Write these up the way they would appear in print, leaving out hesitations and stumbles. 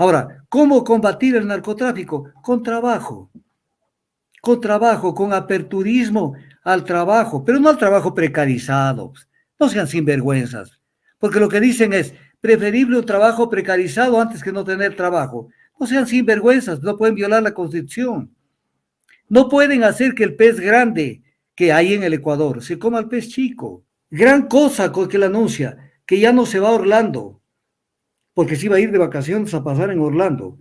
Ahora, ¿cómo combatir el narcotráfico? Con trabajo, con aperturismo al trabajo, pero no al trabajo precarizado. No sean sinvergüenzas, porque lo que dicen es preferible un trabajo precarizado antes que no tener trabajo. No sean sinvergüenzas, no pueden violar la Constitución. No pueden hacer que el pez grande que hay en el Ecuador se coma al pez chico. Gran cosa con que le anuncia que ya no se va a Orlando, porque se iba a ir de vacaciones a pasar en Orlando,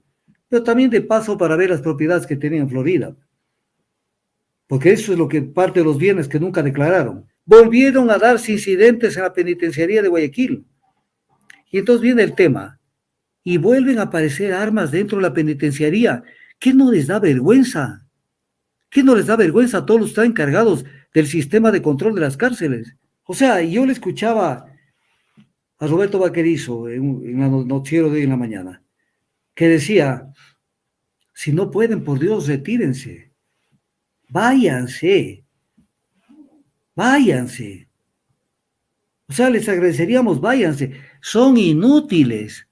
pero también de paso para ver las propiedades que tenía en Florida, porque eso es lo que parte de los bienes que nunca declararon. Volvieron a darse incidentes en la penitenciaría de Guayaquil. Y entonces viene el tema, y vuelven a aparecer armas dentro de la penitenciaría. ¿Qué no les da vergüenza? ¿Qué no les da vergüenza a todos los que están encargados del sistema de control de las cárceles? O sea, yo le escuchaba a Roberto Vaquerizo en el noticiero de hoy en la mañana, que decía, si no pueden, por Dios, retírense, váyanse, váyanse. O sea, les agradeceríamos, váyanse, son inútiles,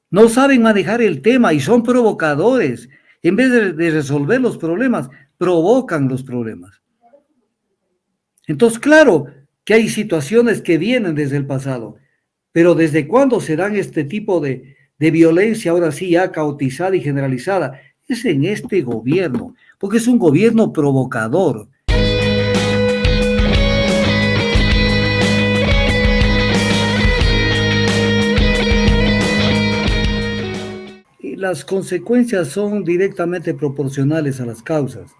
no saben manejar el tema y son provocadores. En vez de resolver los problemas, provocan los problemas. Entonces, claro que hay situaciones que vienen desde el pasado, pero ¿desde cuándo se dan este tipo de violencia, ahora sí, ya caotizada y generalizada? Es en este gobierno, porque es un gobierno provocador. Y las consecuencias son directamente proporcionales a las causas.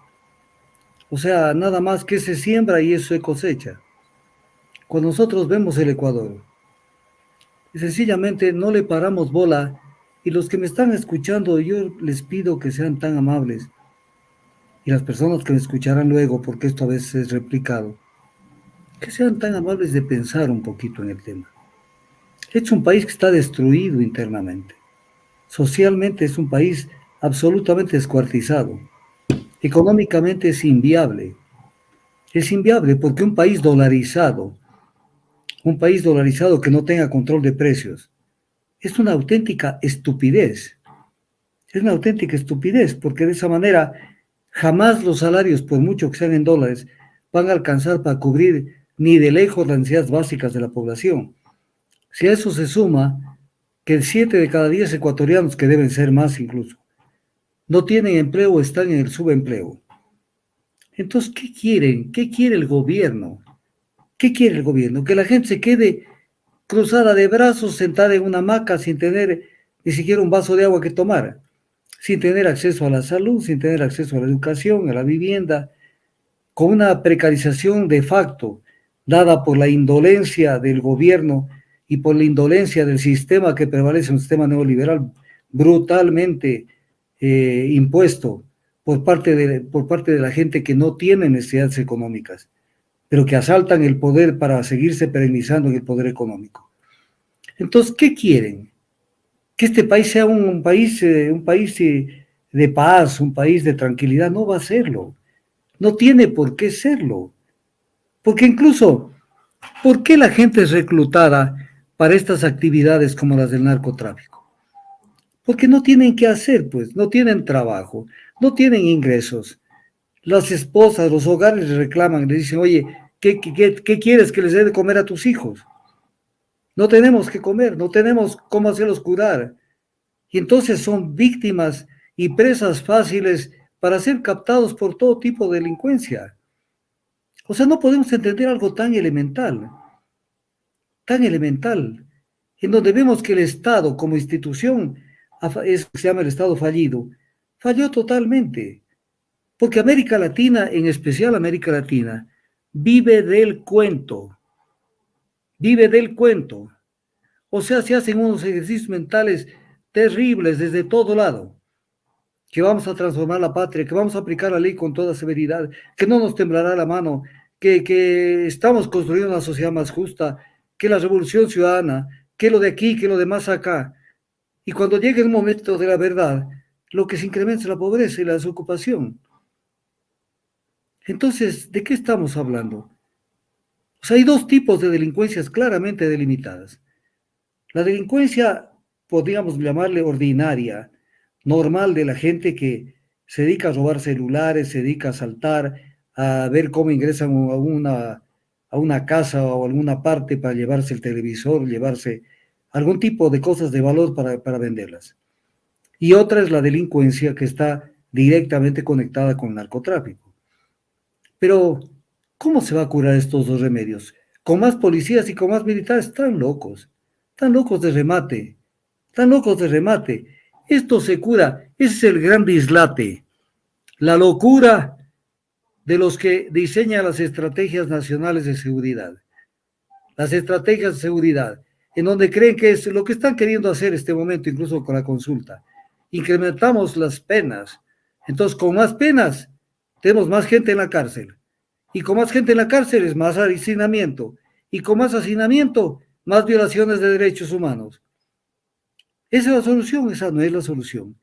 O sea, nada más que se siembra y eso se cosecha. Cuando nosotros vemos el Ecuador, sencillamente no le paramos bola y los que me están escuchando, yo les pido que sean tan amables y las personas que me escucharán luego, porque esto a veces es replicado, que sean tan amables de pensar un poquito en el tema. Es un país que está destruido internamente. Socialmente es un país absolutamente descuartizado. Económicamente es inviable. Es inviable porque un país dolarizado que no tenga control de precios, es una auténtica estupidez. Es una auténtica estupidez porque de esa manera jamás los salarios, por mucho que sean en dólares, van a alcanzar para cubrir ni de lejos las necesidades básicas de la población. Si a eso se suma que 7 de cada 10 ecuatorianos, que deben ser más incluso, no tienen empleo o están en el subempleo. Entonces, ¿qué quieren? ¿Qué quiere el gobierno? ¿Qué quiere el gobierno? Que la gente se quede cruzada de brazos, sentada en una hamaca sin tener ni siquiera un vaso de agua que tomar, sin tener acceso a la salud, sin tener acceso a la educación, a la vivienda, con una precarización de facto dada por la indolencia del gobierno y por la indolencia del sistema que prevalece, un sistema neoliberal brutalmente impuesto por parte de la gente que no tiene necesidades económicas, pero que asaltan el poder para seguirse perennizando en el poder económico. Entonces, ¿qué quieren? Que este país sea un país de paz, un país de tranquilidad. No va a serlo. No tiene por qué serlo. Porque incluso, ¿por qué la gente es reclutada para estas actividades como las del narcotráfico? Porque no tienen qué hacer, pues, no tienen trabajo, no tienen ingresos. Las esposas, los hogares les reclaman, les dicen, oye, ¿qué quieres que les dé de comer a tus hijos? No tenemos que comer, no tenemos cómo hacerlos curar. Y entonces son víctimas y presas fáciles para ser captados por todo tipo de delincuencia. O sea, no podemos entender algo tan elemental, en donde vemos que el Estado como institución, es que se llama el Estado fallido, falló totalmente, porque América Latina, en especial América Latina, vive del cuento, vive del cuento. O sea, se hacen unos ejercicios mentales terribles desde todo lado, que vamos a transformar la patria, que vamos a aplicar la ley con toda severidad, que no nos temblará la mano, que estamos construyendo una sociedad más justa, que la revolución ciudadana, que lo de aquí, que lo de más acá. Y cuando llegue el momento de la verdad, lo que se incrementa es la pobreza y la desocupación. Entonces, ¿de qué estamos hablando? O sea, hay dos tipos de delincuencias claramente delimitadas. La delincuencia podríamos llamarle ordinaria, normal de la gente que se dedica a robar celulares, se dedica a asaltar, a ver cómo ingresan a una casa o a alguna parte para llevarse el televisor, llevarse algún tipo de cosas de valor para venderlas. Y otra es la delincuencia que está directamente conectada con el narcotráfico. Pero, ¿cómo se va a curar estos dos remedios? Con más policías y con más militares, están locos de remate, están locos de remate. Esto se cura, ese es el gran dislate, la locura de los que diseñan las estrategias nacionales de seguridad. Las estrategias de seguridad, en donde creen que es lo que están queriendo hacer este momento, incluso con la consulta. Incrementamos las penas. Entonces, con más penas, tenemos más gente en la cárcel. Y con más gente en la cárcel es más hacinamiento. Y con más hacinamiento, más violaciones de derechos humanos. ¿Esa es la solución? Esa no es la solución.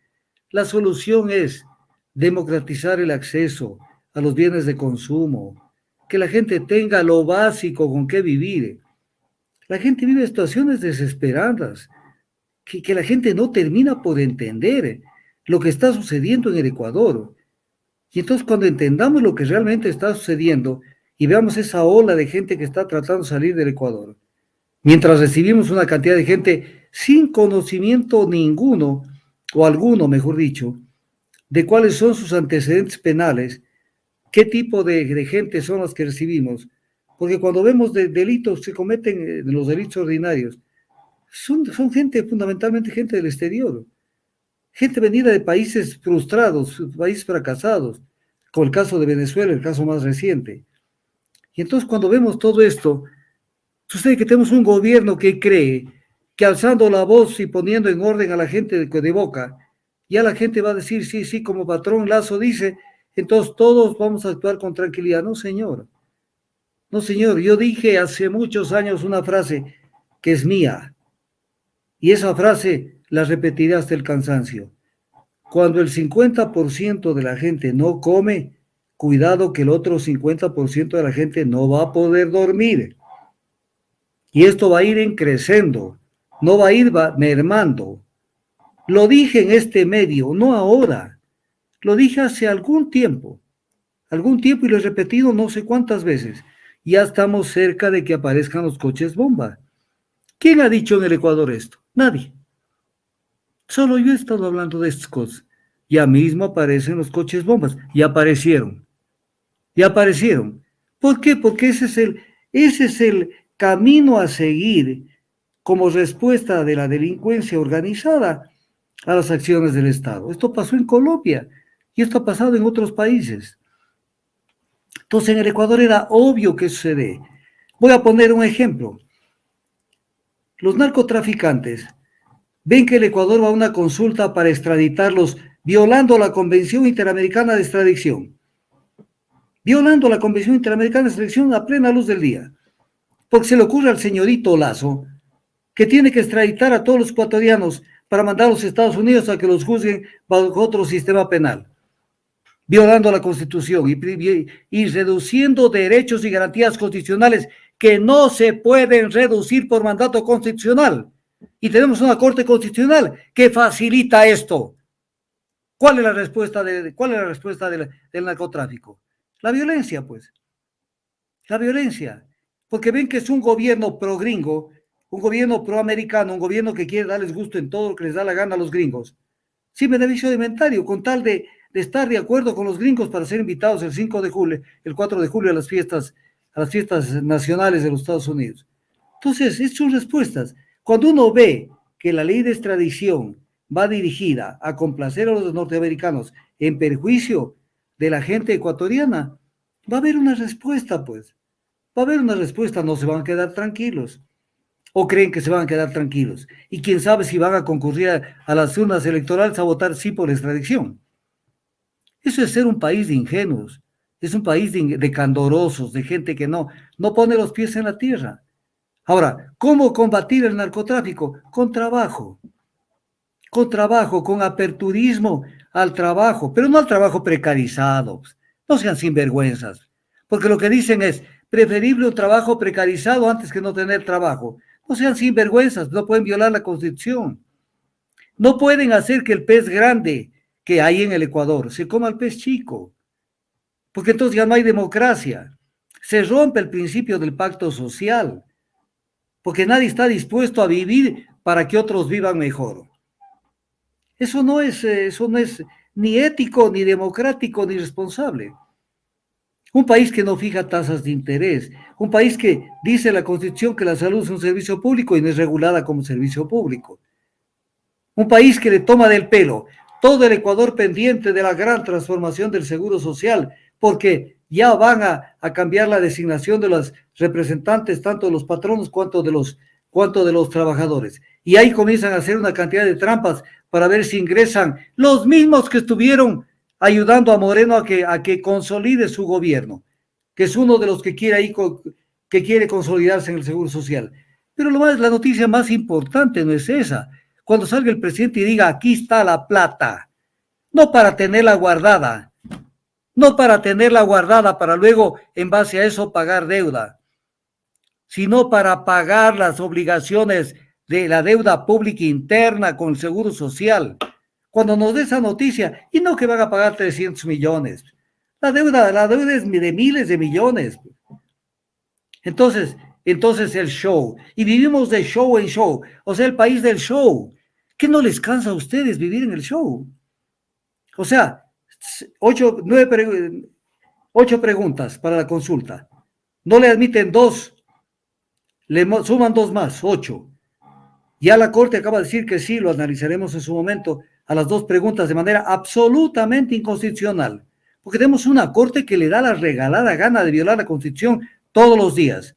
La solución es democratizar el acceso a los bienes de consumo, que la gente tenga lo básico con qué vivir. La gente vive situaciones desesperadas, que la gente no termina por entender lo que está sucediendo en el Ecuador. Y entonces cuando entendamos lo que realmente está sucediendo y veamos esa ola de gente que está tratando de salir del Ecuador, mientras recibimos una cantidad de gente sin conocimiento ninguno, o alguno, mejor dicho, de cuáles son sus antecedentes penales, qué tipo de gente son las que recibimos, porque cuando vemos delitos que cometen los delitos ordinarios, son gente, fundamentalmente gente del exterior, gente venida de países frustrados, países fracasados, como el caso de Venezuela, el caso más reciente. Y entonces cuando vemos todo esto, sucede que tenemos un gobierno que cree que alzando la voz y poniendo en orden a la gente de boca, ya la gente va a decir, sí, sí, como patrón Lazo dice, entonces todos vamos a actuar con tranquilidad. No, señor. No, señor. Yo dije hace muchos años una frase que es mía, y esa frase la repetiré hasta el cansancio. Cuando el 50% de la gente no come, cuidado que el otro 50% de la gente no va a poder dormir. Y esto va a ir creciendo, no va a ir mermando. Lo dije en este medio, no ahora. Lo dije hace algún tiempo y lo he repetido no sé cuántas veces. Ya estamos cerca de que aparezcan los coches bomba. ¿Quién ha dicho en el Ecuador esto? Nadie. Solo yo he estado hablando de estas cosas. Ya mismo aparecen los coches bombas. Ya aparecieron. Ya aparecieron. ¿Por qué? Porque ese es el camino a seguir como respuesta de la delincuencia organizada a las acciones del Estado. Esto pasó en Colombia y esto ha pasado en otros países. Entonces, en el Ecuador era obvio que sucede. Voy a poner un ejemplo. Los narcotraficantes ven que el Ecuador va a una consulta para extraditarlos violando la Convención Interamericana de Extradición. Violando la Convención Interamericana de Extradición a plena luz del día. Porque se le ocurre al señorito Lazo que tiene que extraditar a todos los ecuatorianos para mandar a los Estados Unidos a que los juzguen bajo otro sistema penal, violando la Constitución y reduciendo derechos y garantías constitucionales que no se pueden reducir por mandato constitucional. Y tenemos una Corte Constitucional que facilita esto. ¿Cuál es la respuesta del narcotráfico? La violencia, pues. La violencia. Porque ven que es un gobierno pro-gringo, un gobierno pro-americano, un gobierno que quiere darles gusto en todo lo que les da la gana a los gringos. Sin beneficio alimentario, con tal de estar de acuerdo con los gringos para ser invitados el 5 de julio, el 4 de julio a las fiestas nacionales de los Estados Unidos. Entonces, estas son respuestas. Cuando uno ve que la ley de extradición va dirigida a complacer a los norteamericanos en perjuicio de la gente ecuatoriana, va a haber una respuesta, pues. Va a haber una respuesta, no se van a quedar tranquilos. ¿O creen que se van a quedar tranquilos? Y quién sabe si van a concurrir a las urnas electorales a votar sí por la extradición. Eso es ser un país de ingenuos, es un país de candorosos, de gente que no pone los pies en la tierra. Ahora, ¿cómo combatir el narcotráfico? Con trabajo, con aperturismo al trabajo, pero no al trabajo precarizado. No sean sinvergüenzas, porque lo que dicen es preferible un trabajo precarizado antes que no tener trabajo. No sean sinvergüenzas, no pueden violar la Constitución. No pueden hacer que el pez grande que hay en el Ecuador se coma al pez chico, porque entonces ya no hay democracia. Se rompe el principio del pacto social, porque nadie está dispuesto a vivir para que otros vivan mejor. Eso no es ni ético, ni democrático, ni responsable. Un país que no fija tasas de interés, un país que dice la Constitución que la salud es un servicio público y no es regulada como servicio público. Un país que le toma del pelo todo el Ecuador pendiente de la gran transformación del seguro social, porque ya van a cambiar la designación de los representantes, tanto de los patronos cuanto de los trabajadores. Y ahí comienzan a hacer una cantidad de trampas para ver si ingresan los mismos que estuvieron ayudando a Moreno a que consolide su gobierno, que es uno de los que quiere, que quiere consolidarse en el seguro social. Pero la noticia más importante no es esa. Cuando salga el presidente y diga, aquí está la plata, no para tenerla guardada, no para tenerla guardada para luego en base a eso pagar deuda, sino para pagar las obligaciones de la deuda pública interna con el seguro social. Cuando nos dé esa noticia, y no que van a pagar 300 millones, la deuda es de miles de millones. Entonces el show, y vivimos de show en show, o sea, el país del show. ¿Qué no les cansa a ustedes vivir en el show? O sea, 8 preguntas para la consulta. No le admiten 2, le suman 2 más, 8. Ya la Corte acaba de decir que sí, lo analizaremos en su momento, a las 2 preguntas de manera absolutamente inconstitucional. Porque tenemos una Corte que le da la regalada gana de violar la Constitución todos los días.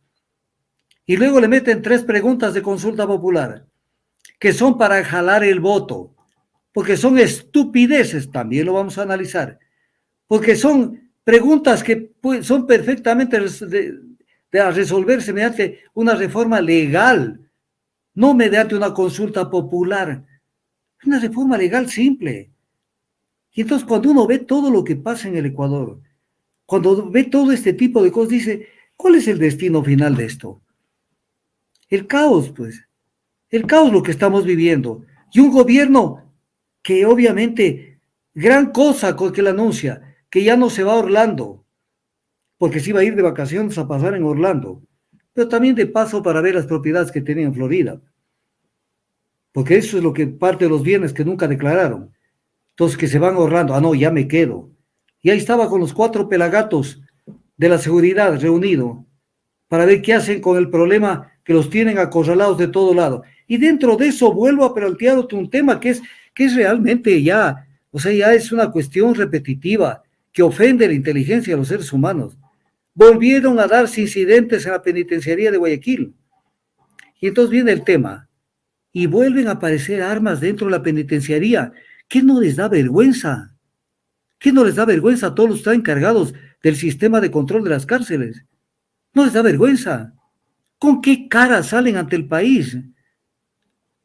Y luego le meten 3 preguntas de consulta popular, que son para jalar el voto, porque son estupideces, también lo vamos a analizar, porque son preguntas que son perfectamente de resolverse mediante una reforma legal, no mediante una consulta popular, una reforma legal simple. Y entonces cuando uno ve todo lo que pasa en el Ecuador, cuando ve todo este tipo de cosas, dice, ¿cuál es el destino final de esto? El caos, pues. El caos lo que estamos viviendo. Y un gobierno que obviamente, gran cosa con que le anuncia, que ya no se va a Orlando, porque se iba a ir de vacaciones a pasar en Orlando, pero también de paso para ver las propiedades que tenía en Florida, porque eso es lo que parte de los bienes que nunca declararon. Entonces que se van a Orlando, no, ya me quedo. Y ahí estaba con los 4 pelagatos de la seguridad reunido para ver qué hacen con el problema que los tienen acorralados de todo lado. Y dentro de eso vuelvo a plantear un tema que es realmente ya, o sea, ya es una cuestión repetitiva que ofende la inteligencia de los seres humanos. Volvieron a darse incidentes en la penitenciaría de Guayaquil. Y entonces viene el tema. Y vuelven a aparecer armas dentro de la penitenciaría. ¿Qué no les da vergüenza? ¿Qué no les da vergüenza a todos los que están encargados del sistema de control de las cárceles? ¿No les da vergüenza? ¿Con qué cara salen ante el país?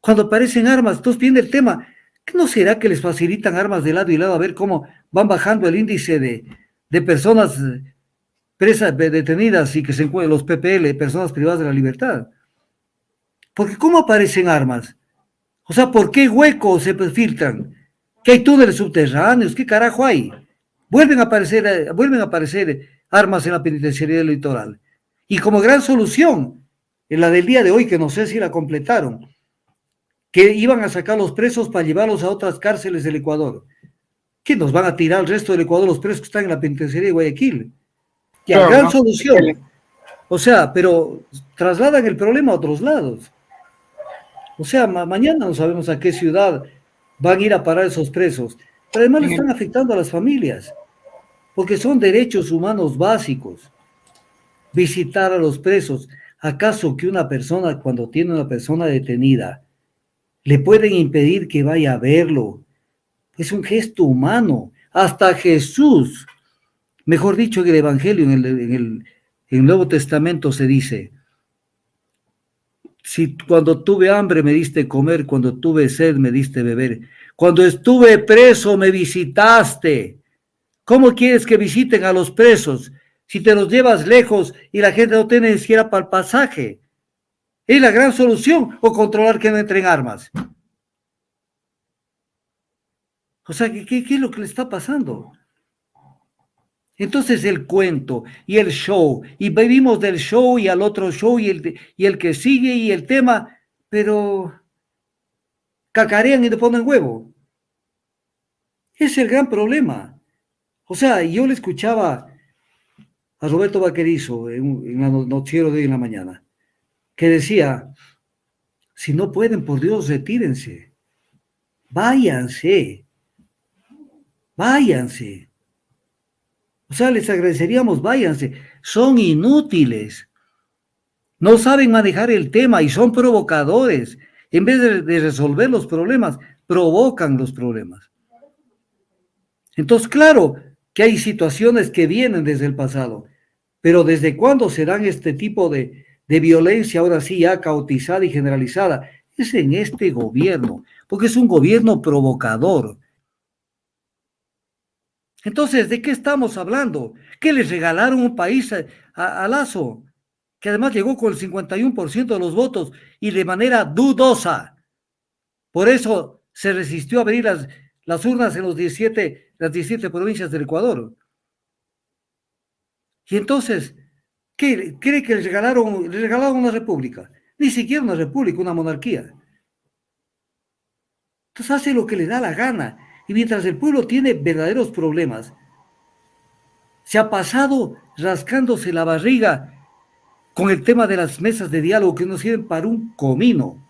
Cuando aparecen armas, entonces viene el tema. ¿Qué no será que les facilitan armas de lado y lado a ver cómo van bajando el índice de personas presas, detenidas y que se encuentran los PPL, personas privadas de la libertad? Porque ¿cómo aparecen armas? O sea, ¿por qué huecos se filtran? ¿Qué hay túneles subterráneos? ¿Qué carajo hay? Vuelven a aparecer armas en la penitenciaría del litoral. Y como gran solución, en la del día de hoy, que no sé si la completaron, que iban a sacar los presos para llevarlos a otras cárceles del Ecuador. ¿Qué nos van a tirar el resto del Ecuador los presos que están en la penitenciaría de Guayaquil? Ya, claro, gran ¿no? Solución. O sea, pero trasladan el problema a otros lados. O sea, mañana no sabemos a qué ciudad van a ir a parar esos presos. Pero además le están afectando a las familias, porque son derechos humanos básicos. Visitar a los presos. ¿Acaso que una persona, cuando tiene una persona detenida, le pueden impedir que vaya a verlo? Es un gesto humano. Hasta Jesús, mejor dicho, en el Evangelio, en el Nuevo Testamento se dice, si cuando tuve hambre me diste comer, cuando tuve sed me diste beber, cuando estuve preso me visitaste. ¿Cómo quieres que visiten a los presos si te los llevas lejos y la gente no tiene ni siquiera para el pasaje? ¿Es la gran solución o controlar que no entren armas? O sea, ¿qué es lo que le está pasando? Entonces el cuento y el show, y vivimos del show y al otro show y el que sigue y el tema, pero cacarean y le ponen huevo. Ese es el gran problema. O sea, yo le escuchaba a Roberto Vaquerizo en la noticiero de hoy en la mañana, que decía, si no pueden, por Dios, retírense, váyanse, váyanse. O sea, les agradeceríamos, váyanse, son inútiles, no saben manejar el tema y son provocadores. En vez de resolver los problemas, provocan los problemas. Entonces, claro que hay situaciones que vienen desde el pasado, pero ¿desde cuándo se dan este tipo de violencia, ahora sí, ya caotizada y generalizada? Es en este gobierno, porque es un gobierno provocador. Entonces, ¿de qué estamos hablando? ¿Que les regalaron un país a Lazo? Que además llegó con el 51% de los votos y de manera dudosa. Por eso se resistió a abrir las urnas en las 17 provincias del Ecuador. Y entonces, ¿qué cree que le regalaron una república? Ni siquiera una república, una monarquía. Entonces hace lo que le da la gana. Y mientras el pueblo tiene verdaderos problemas, se ha pasado rascándose la barriga con el tema de las mesas de diálogo que no sirven para un comino,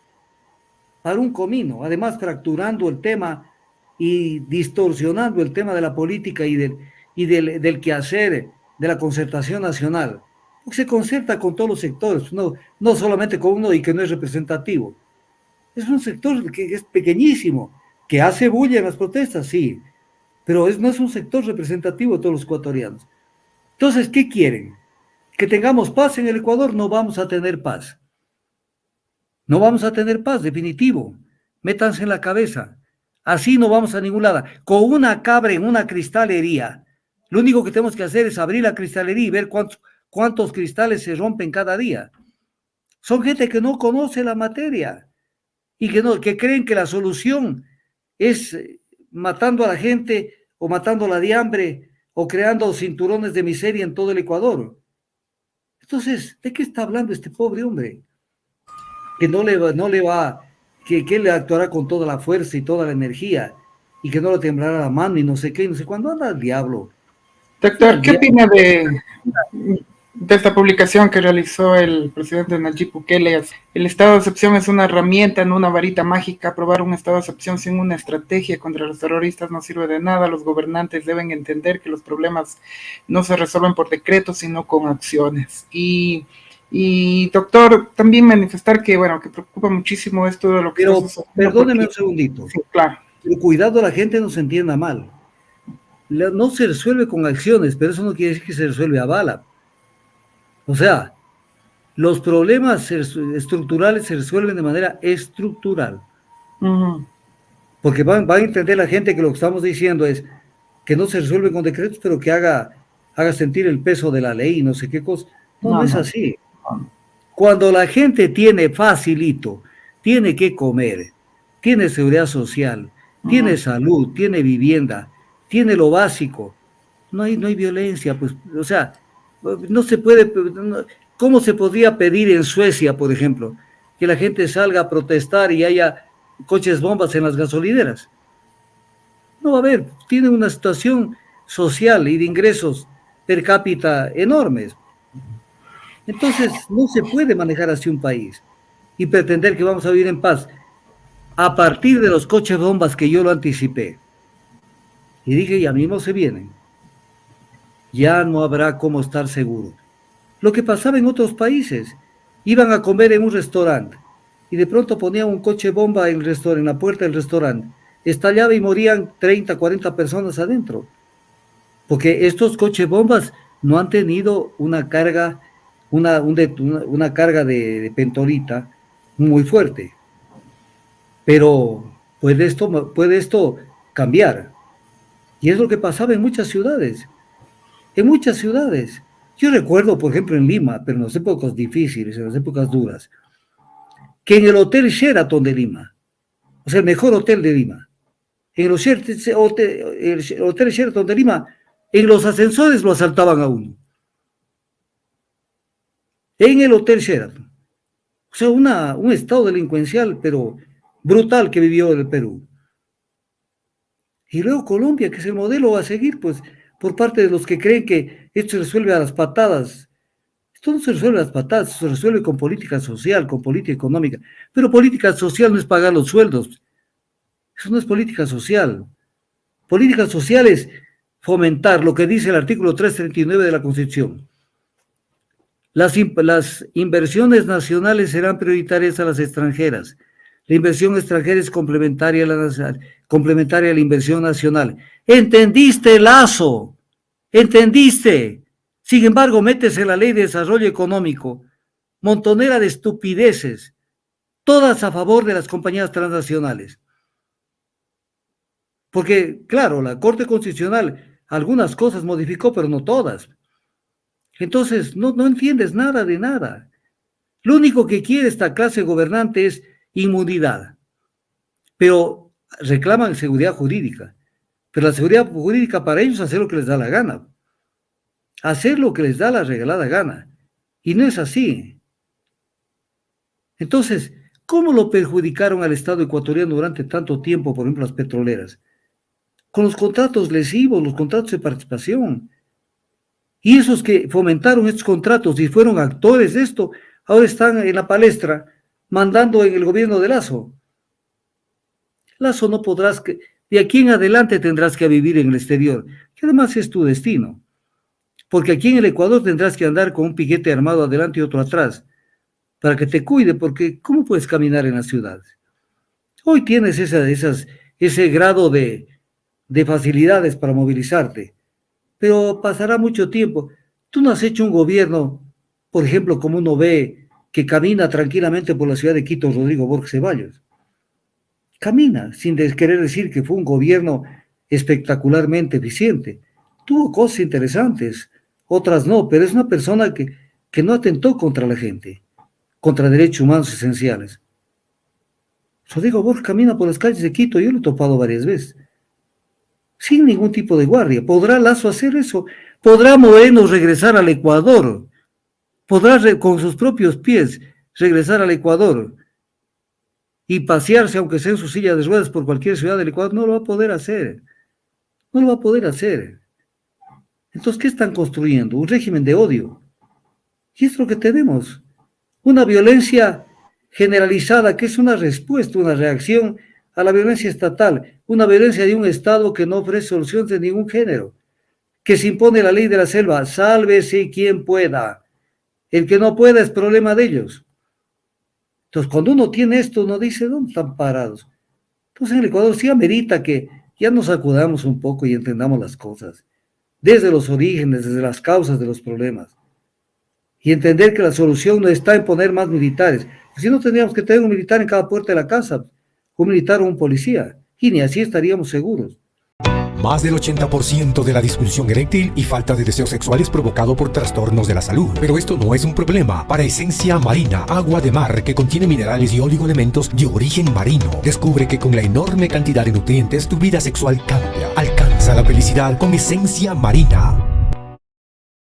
además fracturando el tema y distorsionando el tema de la política del quehacer de la concertación nacional. Porque se concerta con todos los sectores, no solamente con uno y que no es representativo. Es un sector que es pequeñísimo, que hace bulla en las protestas, sí, pero no es un sector representativo de todos los ecuatorianos. Entonces, ¿qué quieren? ¿Que tengamos paz en el Ecuador? No vamos a tener paz. No vamos a tener paz, definitivo. Métanse en la cabeza. Así no vamos a ningún lado. Con una cabra en una cristalería, lo único que tenemos que hacer es abrir la cristalería y ver cuántos cristales se rompen cada día. Son gente que no conoce la materia y que creen que la solución es matando a la gente o matándola de hambre o creando cinturones de miseria en todo el Ecuador. Entonces, ¿de qué está hablando este pobre hombre? Que no le va, que él actuará con toda la fuerza y toda la energía y que no le temblará la mano y no sé qué, y no sé cuándo. Anda al diablo. Doctor, ¿qué opina de esta publicación que realizó el presidente Nayib Bukele? El estado de excepción es una herramienta, no una varita mágica. Aprobar un estado de excepción sin una estrategia contra los terroristas no sirve de nada. Los gobernantes deben entender que los problemas no se resuelven por decretos, sino con acciones. Y doctor, también manifestar que, bueno, que preocupa muchísimo esto de lo que Pero está sucediendo. perdóneme un segundito. Sí, claro. Pero cuidado, la gente no se entienda mal. No se resuelve con acciones, pero eso no quiere decir que se resuelve a bala. O sea, los problemas estructurales se resuelven de manera estructural. Uh-huh. Porque va a entender la gente que lo que estamos diciendo es que no se resuelve con decretos, pero que haga sentir el peso de la ley y no sé qué cosa. No es así. Cuando la gente tiene facilito, tiene que comer, tiene seguridad social, tiene salud, tiene vivienda, tiene lo básico, no hay violencia, pues, o sea, no se puede, ¿cómo se podría pedir en Suecia, por ejemplo, que la gente salga a protestar y haya coches bombas en las gasolineras? No va a haber, tiene una situación social y de ingresos per cápita enormes. Entonces, no se puede manejar así un país y pretender que vamos a vivir en paz a partir de los coches bombas que yo lo anticipé. Y dije, ya mismo se vienen. Ya no habrá cómo estar seguro. Lo que pasaba en otros países, iban a comer en un restaurante y de pronto ponían un coche bomba en la puerta del restaurante. Estallaba y morían 30, 40 personas adentro. Porque estos coches bombas no han tenido una carga una carga de pentolita muy fuerte. Pero puede esto cambiar. Y es lo que pasaba en muchas ciudades. En muchas ciudades. Yo recuerdo, por ejemplo, en Lima, pero en las épocas difíciles, en las épocas duras, que en el Hotel Sheraton de Lima, o sea, el mejor hotel de Lima, en los el Hotel Sheraton de Lima, en los ascensores lo asaltaban a uno. En el Hotel Sheraton. O sea, un estado delincuencial, pero brutal que vivió el Perú. Y luego Colombia, que es el modelo a seguir, pues, por parte de los que creen que esto se resuelve a las patadas. Esto no se resuelve a las patadas, se resuelve con política social, con política económica. Pero política social no es pagar los sueldos. Eso no es política social. Política social es fomentar lo que dice el artículo 339 de la Constitución. Las inversiones nacionales serán prioritarias a las extranjeras. La inversión extranjera es complementaria a la inversión nacional. ¿Entendiste, Lazo? ¿Entendiste? Sin embargo, metes en la Ley de Desarrollo Económico montonera de estupideces, todas a favor de las compañías transnacionales. Porque, claro, la Corte Constitucional algunas cosas modificó, pero no todas. Entonces, no entiendes nada de nada. Lo único que quiere esta clase gobernante es inmunidad, pero reclaman seguridad jurídica. Pero la seguridad jurídica para ellos es hacer lo que les da la gana. Hacer lo que les da la regalada gana. Y no es así. Entonces, ¿cómo lo perjudicaron al Estado ecuatoriano durante tanto tiempo, por ejemplo, las petroleras? Con los contratos lesivos, los contratos de participación. Y esos que fomentaron estos contratos y fueron actores de esto, ahora están en la palestra mandando en el gobierno de Lazo. Lazo no podrás, de aquí en adelante tendrás que vivir en el exterior, que además es tu destino. Porque aquí en el Ecuador tendrás que andar con un piquete armado adelante y otro atrás, para que te cuide, porque ¿cómo puedes caminar en las ciudades? Hoy tienes ese grado de facilidades para movilizarte, pero pasará mucho tiempo. Tú no has hecho un gobierno, por ejemplo, como uno ve, que camina tranquilamente por la ciudad de Quito, Rodrigo Borges Ceballos. Camina, sin querer decir que fue un gobierno espectacularmente eficiente. Tuvo cosas interesantes, otras no, pero es una persona que no atentó contra la gente, contra derechos humanos esenciales. Rodrigo Borges camina por las calles de Quito, yo lo he topado varias veces, sin ningún tipo de guardia. ¿Podrá Lazo hacer eso? ¿Podrá Moreno regresar al Ecuador? ¿Podrá con sus propios pies regresar al Ecuador y pasearse, aunque sea en su silla de ruedas, por cualquier ciudad del Ecuador? No lo va a poder hacer. No lo va a poder hacer. Entonces, ¿qué están construyendo? Un régimen de odio. Y es lo que tenemos. Una violencia generalizada, que es una respuesta, una reacción a la violencia estatal, una violencia de un Estado que no ofrece soluciones de ningún género, que se impone la ley de la selva, sálvese quien pueda. El que no pueda es problema de ellos. Entonces, cuando uno tiene esto, uno dice, ¿dónde están parados? Entonces, en el Ecuador sí amerita que ya nos acudamos un poco y entendamos las cosas, desde los orígenes, desde las causas de los problemas, y entender que la solución no está en poner más militares. Si no, tendríamos que tener un militar en cada puerta de la casa, un militar o un policía, y ni así estaríamos seguros. Más del 80% de la disfunción eréctil y falta de deseos sexuales provocado por trastornos de la salud. Pero esto no es un problema para Esencia Marina, agua de mar que contiene minerales y oligoelementos de origen marino. Descubre que con la enorme cantidad de nutrientes tu vida sexual cambia. Alcanza la felicidad con Esencia Marina.